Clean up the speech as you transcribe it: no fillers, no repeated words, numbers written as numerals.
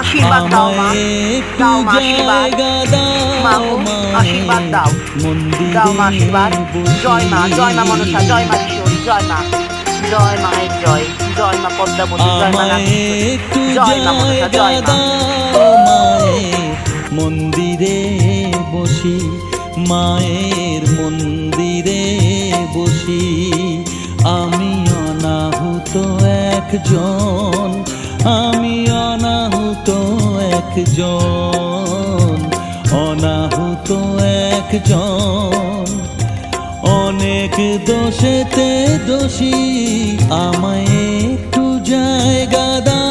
আশীর্বাদ দাও মা, একটু দাও মা আশীর্বাদ, জায়গা মা দাও গো, মায়ে, আশীর্বাদ দাও, দাও মা আশীর্বাদ। জয় মা মনসা, জয় মা কিশোরী, জয় মা, জয় মায়ের জয়, জয় মা পদ্মাবতী, জয় মা আমায় নাগেশ্বরী, একটু জয় মা মনসা, জায়গা জয় মা। দাও মায়ে, মন্দিরে বসি, মায়ের মন্দিরে বসি। আমি অনাহুত একজন, আমি অনাহুত একজন, অনাহুত একজন। অনেক দোষেতে দোষী, আমায় একটু জায়গা দাও